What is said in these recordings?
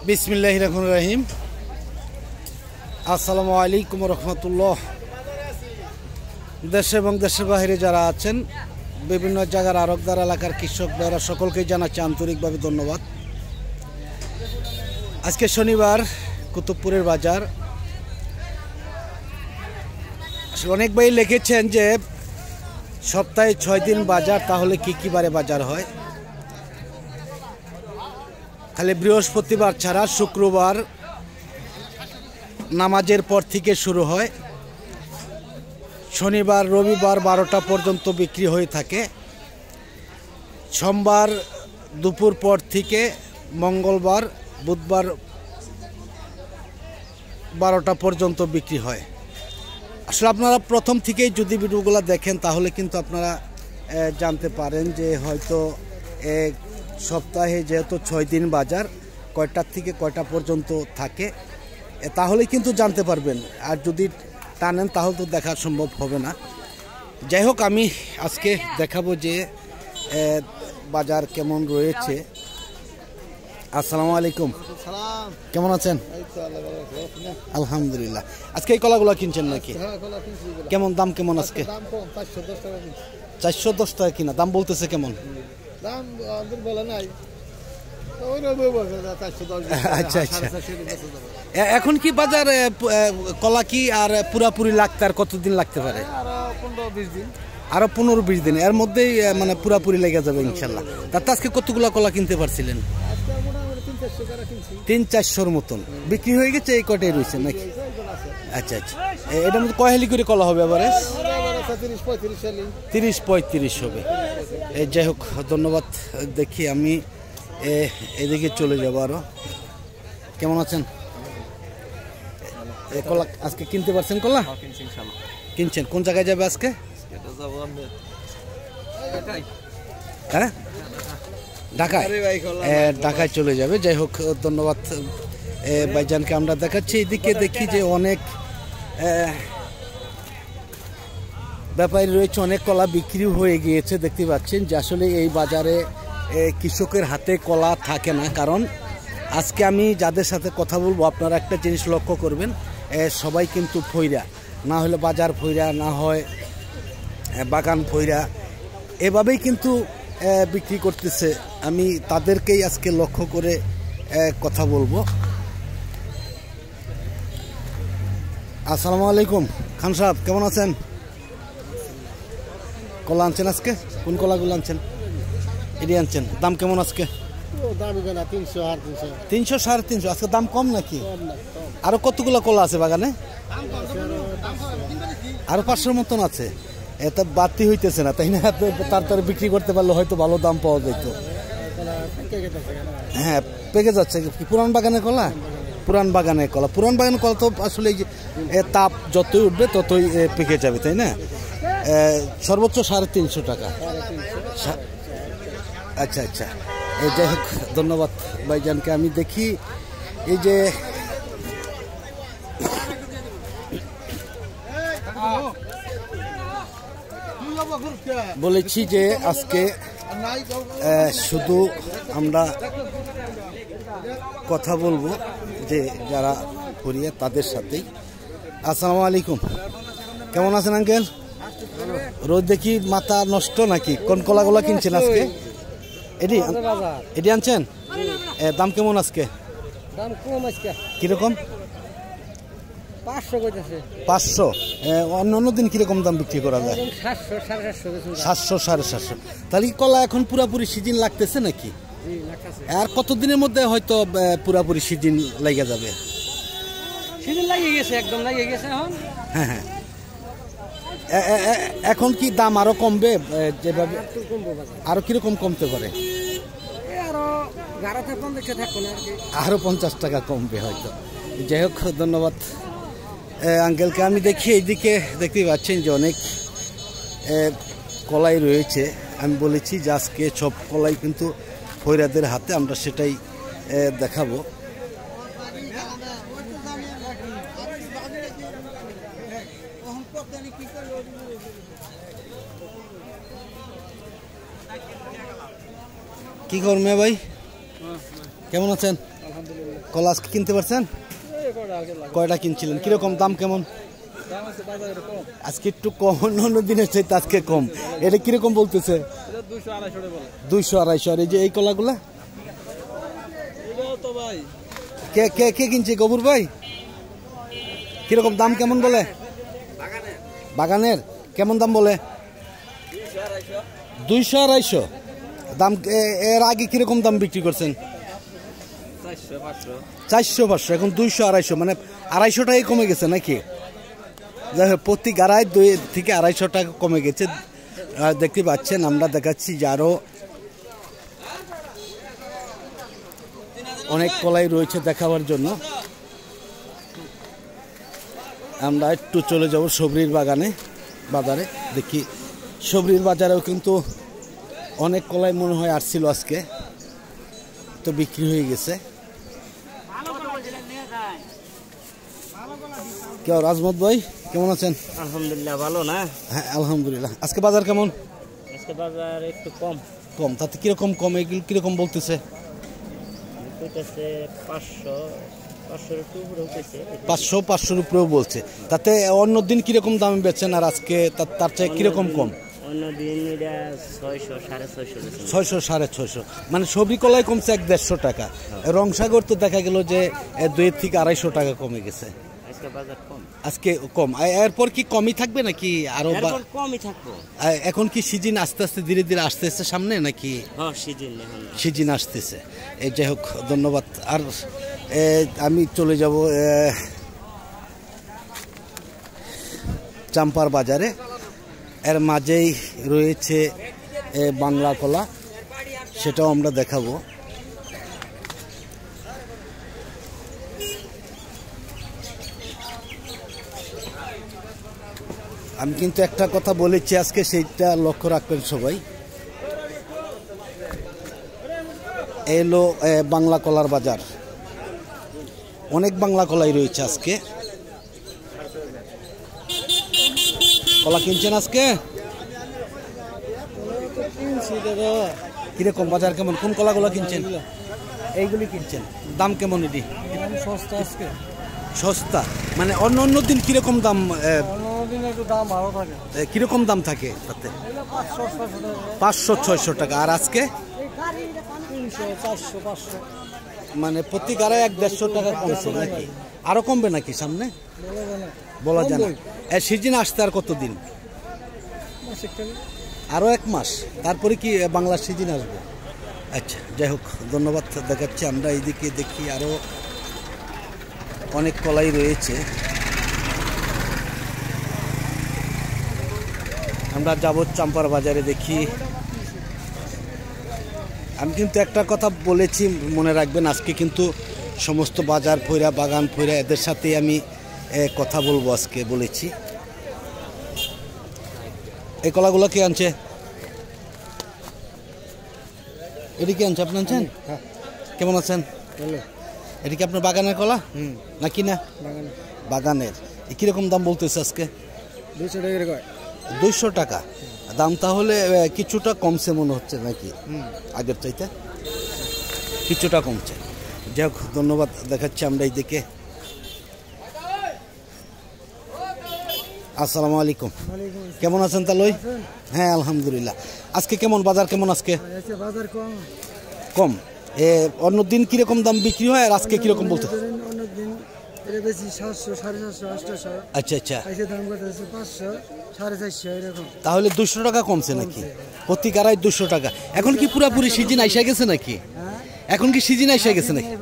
বিসমিল্লাহির রহমানির রহিম। আসসালামু আলাইকুম রহমতুল্লাহ। দেশে এবং দেশের বাইরে যারা আছেন, বিভিন্ন জায়গার আরবদার এলাকার কৃষক ভাইরা সকলকেই জানাচ্ছি আন্তরিকভাবে ধন্যবাদ। আজকে শনিবার, কুতুবপুরের বাজার। অনেক ভাই লিখেছেন যে সপ্তাহে 6 দিন বাজার, তাহলে কি কি বারে বাজার হয়? খালি বৃহস্পতিবার ছাড়া শুক্রবার নামাজের পর থেকে শুরু হয়। শনিবার রবিবার 12টা পর্যন্ত বিক্রি হয়ে থাকে। সোমবার দুপুর পর থেকে মঙ্গলবার বুধবার 12টা পর্যন্ত বিক্রি হয়। আসলে আপনারা প্রথম থেকেই যদি ভিডিওগুলো দেখেন তাহলে কিন্তু আপনারা জানতে পারেন যে হয়তো সপ্তাহে যেহেতু 6 দিন বাজার, কয়টার থেকে কয়টা পর্যন্ত থাকে তাহলে কিন্তু জানতে পারবেন। আর যদি টানেন তাহলে তো দেখা সম্ভব হবে না। যাই হোক, আমি আজকে দেখাবো যে বাজার কেমন রয়েছে। আসসালামু আলাইকুম, কেমন আছেন? আলহামদুলিল্লাহ। আজকে এই কলাগুলো কিনছেন নাকি? কেমন দাম, কেমন আজকে? 410 টাকা কিনা। দাম বলতেছে কেমন? আচ্ছা আচ্ছা। এখন কি বাজার কলা কি আর পুরাপুরি লাগতে আর কতদিন লাগতে পারে? আরো 15-20 দিন, এর মধ্যেই মানে পুরাপুরি লেগে যাবে ইনশাল্লাহ। তাতে আজকে কতগুলা কলা কিনতে পারছিলেন? 300-400 মতন বিক্রি হয়ে গেছে। এই কটাই রয়েছে নাকি? আচ্ছা আচ্ছা। এটার মধ্যে কয় হালি করে কলা হবে এবারে? 30-35 হবে। যাই হোক, ধন্যবাদ। দেখি আমি এদিকে চলে যাব আরো। কেমন আছেন? কলা আজকে কিনতে পারছেন? কলা কিনছেন? কোন জায়গায় যাবে আজকে? হ্যাঁ, ঢাকায়। ঢাকায় চলে যাবে। যাই হোক, ধন্যবাদ ভাইজানকে আমরা দেখাচ্ছি। এদিকে দেখি যে অনেক ব্যাপারী রয়েছে, অনেক কলা বিক্রি হয়ে গিয়েছে। দেখতে পাচ্ছেন যে আসলে এই বাজারে কৃষকের হাতে কলা থাকে না। কারণ আজকে আমি যাদের সাথে কথা বলবো, আপনারা একটা জিনিস লক্ষ্য করবেন, সবাই কিন্তু ফইরা, না হলে বাজার ফইরা, না হয় বাগান ফইরা, এভাবেই কিন্তু বিক্রি করতেছে। আমি তাদেরকেই আজকে লক্ষ্য করে কথা বলবো। আসসালামু আলাইকুম খান সাহেব, কেমন আছেন? কলা আনছেন আজকে? কোন কলাগুলো আনছেন? এটি আনছেন। দাম কেমন আজকে? 300-350। আজকে দাম কম নাকি? আরো কতগুলো কলা আছে বাগানে? আরো 500 মতন আছে। এটা বাড়তি হইতেছে না, তাই না? তাড়াতাড়ি বিক্রি করতে পারলে হয়তো ভালো দাম পাওয়া যেত। হ্যাঁ, পেকে যাচ্ছে। পুরান বাগানের কলা? পুরান বাগানের কলা। পুরান বাগানের কলা তো আসলে তাপ যতই উঠবে ততই পেকে যাবে, তাই না? সর্বোচ্চ 350 টাকা। আচ্ছা আচ্ছা। যাই হোক, ধন্যবাদ ভাইজানকে। আমি দেখি এই যে বলেছি যে আজকে শুধু আমরা কথা বলবো যে যারা করিয়া তাদের সাথেই। আসসালামু আলাইকুম, কেমন আছেন আঙ্কেল? রোদ দেখি মাথা নষ্ট নাকি? কোন কলাগুলা কিনছেন আজকে? এটি আনছেন? দাম কেমন আজকে? দাম কম আজকে। কিরকম? 500। অন্য দিন কিরকম দাম বিক্রি করা যায়? 700-750। তাহলে কলা এখন পুরাপুরি সিজন লাগতেছে নাকি? আর কতদিনের মধ্যে হয়তো পুরাপুরি সিজন লেগে যাবে? সিজন লাগিয়ে গেছে, একদম লাগিয়ে গেছে এখন। হ্যাঁ হ্যাঁ। এখন কি দাম আরো কমবে? যেভাবে আরো কিরকম কমতে পারে? আরো 50 টাকা কমবে হয়তো। যাই হোক, ধন্যবাদ আঙ্কেলকে। আমি দেখি এইদিকে দেখতে পাচ্ছেন যে অনেক কলাই রয়েছে। আমি বলেছি যে আজকে সব কলাই কিন্তু ফইরাদের হাতে, আমরা সেটাই দেখাবো। কি খবর মেয়ে ভাই, কেমন আছেন? কলা আজকে কিনতে পারছেন? কয়টা কিনছিলেন? কিরকম দাম কেমন? আজকে একটু কম, অন্য দিনের চাইতে আজকে কম। এটা কিরকম বলতেছে? 200-250। আর এই যে এই কলাগুলা কে কে কে কিনছে? গবুর ভাই, কিরকম দাম কেমন বলে? বাগানের কেমন দাম বলে? 200-250 দাম। এর আগে কিরকম দাম বিক্রি করছেন? 400-500। এখন 200-250, মানে 250 টাকাই কমে গেছে নাকি? যাই হোক, প্রতি গাড়ায় 2 থেকে 250 টাকা কমে গেছে। দেখতে পাচ্ছেন, আমরা দেখাচ্ছি যে আরো অনেক কলাই রয়েছে দেখাবার জন্য। আমরা একটু চলে যাব সবরির বাজারে। দেখি সবরির বাজারেও কিন্তু অনেক কলাই মনে হয় আসছিল আজকে, তো বিক্রি হয়ে গেছে। কেউ রাজমত ভাই কেমন আছেন? আলহামদুলিল্লাহ, ভালো না? হ্যাঁ আলহামদুলিল্লাহ। আজকে বাজার কেমন? আজকে বাজার একটু কম। কম? তাতে কিরকম কম? এগুলো কিরকম বলতেছে? 500-500-র উপরেও বলছে। তাতে অন্য দিন কিরকম দামে বেচেন, আর আজকে তার চেয়ে কিরকম কম? অন্য দিন এটা 600-650। 600-650, মানে সবজি কলাই কমছে 150 টাকা। রংসাগর তো দেখা গেল যে 2 থেকে 250 টাকা কমে গেছে। আজকে কম। এরপর কি কমই থাকবে নাকি আরো? কমই থাকবো। এখন কি সিজন আস্তে আস্তে ধীরে ধীরে আসতেছে সামনে নাকি? সিজন আসতেছে। এই যাই হোক, ধন্যবাদ। আর আমি চলে যাব চাম্পার বাজারে। এর মাঝেই রয়েছে বাংলা কলা, সেটাও আমরা দেখাবো। আমি কিন্তু একটা কথা বলেছি আজকে, সেইটা লক্ষ্য রাখবেন সবাই। এলো বাংলা কলার বাজার, অনেক বাংলা কলাই রয়েছে আজকে। কলা কিনছেন আজকে? কিরকম বাজার কেমন? কোন কলাগুলো কিনছেন? এইগুলি কিনছেন। দাম কেমন? এটি সস্তা আজকে। সস্তা মানে অন্য দিন কিরকম দাম? কিরকম দাম থাকে তাতে? 500-600 টাকা। আর আজকে মানে প্রতি গাড়ায় 150 টাকা কমছে নাকি? আরো কমবে নাকি সামনে? বলা যায় না। সিজন আসতে আর কতদিন? আরো 1 মাস, তারপরে কি বাংলার সিজন আসবে? আচ্ছা, যাই হোক, ধন্যবাদ। দেখাচ্ছি আমরা এইদিকে, দেখি আরো অনেক কলাই রয়েছে। আমরা যাব চাম্পার বাজারে, দেখি। আমি কিন্তু একটা কথা বলেছি, মনে রাখবেন, আজকে কিন্তু সমস্ত বাজার ফইরা, বাগান ফইরা, এদের সাথে আমি কথা বলবো আজকে বলেছি। এই কলাগুলো কে আনছে? এটি কি আনছে? আপনি আনছেন? কেমন আছেন? এটি কি আপনার বাগানের কলা নাকি? না, বাগানের। কিরকম দাম বলতেছে আজকে? 200 টাকা দাম। তাহলে কিছুটা কমছে মনে হচ্ছে নাকি? আগের চাইতে কিছুটা কমছে। যাই হোক, ধন্যবাদ। দেখাচ্ছি আমরা এইদিকে। আসসালামু আলাইকুম, কেমন আছেন তালই? হ্যাঁ আলহামদুলিল্লাহ। আজকে কেমন বাজার? কেমন আজকে? বাজার কম। অন্য দিন কিরকম দাম বিক্রি হয়, আর আজকে কিরকম বলতে? অন্য দিন এটা বেশি 700, 750, 800। আচ্ছা আচ্ছা। দাম করতেছে 500, 450 এরকম। তাহলে 200 টাকা কমছে নাকি? প্রতি গাড়ায় 200 টাকা। এখন কি পুরাপুরি সিজন আইসা গেছে নাকি? এখন কি সিজন আইসা গেছে নাকি?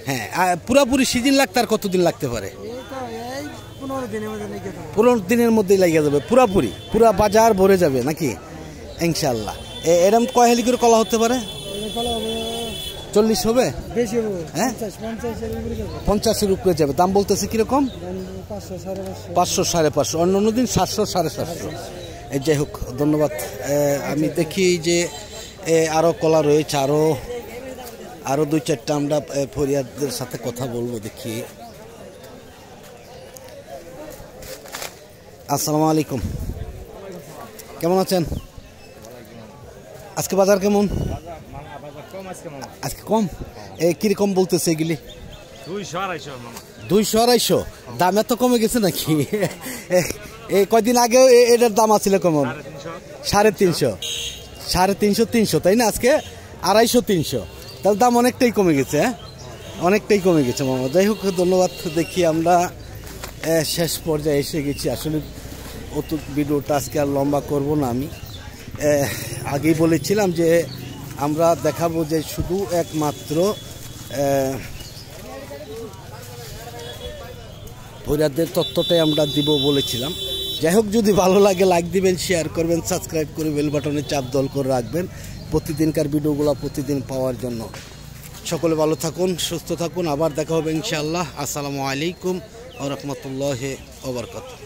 হ্যাঁ, পুরাপুরি সিজন লাগতে আর কতদিন লাগতে পারে? 15 দিনের মধ্যেই লেগে যাবে পুরাপুরি, পুরা বাজার ভরে যাবে নাকি? ইনশাল্লাহ। এরকম কয় হেলি করে কলা হতে পারে? 40 হবে? হ্যাঁ, 50-এর উপরে যাবে। দাম বলতেছে কিরকম? 500-550। অন্য দিন 700-750। যাই হোক, ধন্যবাদ। আমি দেখি যে আরো কলা রয়েছে, আরো 2-4টা আমরা ফরিয়াদের সাথে কথা বলবো, দেখি। আসসালামু আলাইকুম, কেমন আছেন? আজকে বাজার কেমন? আজকে কম। কিরকম বলতেছে এগুলি? 200-250। দাম এত কমে গেছে নাকি? এই কয়দিন আগেও এটার দাম আছিল কেমন? 350, 350, তাই না? আজকে 250-300, তাহলে দাম অনেকটাই কমে গেছে। অনেকটাই কমে গেছে মামা। যাই হোক, ধন্যবাদ। দেখি আমরা শেষ পর্যায়ে এসে গেছি। আসলে অত ভিডিওটা আজকে আর লম্বা করব না। আমি আগেই বলেছিলাম যে আমরা দেখাবো যে শুধু একমাত্র ভৈরাদের তথ্যটাই আমরা দিব বলেছিলাম। যাই হোক, যদি ভালো লাগে লাইক দিবেন, শেয়ার করবেন, সাবস্ক্রাইব করে বেল বাটনে চাপ দল করে রাখবেন প্রতিদিনকার ভিডিওগুলো প্রতিদিন পাওয়ার জন্য। সকলে ভালো থাকুন, সুস্থ থাকুন। আবার দেখা হবে ইনশাআল্লাহ। আসসালামু আলাইকুম ওয়া রাহমাতুল্লাহি ওয়া বারাকাতুহু।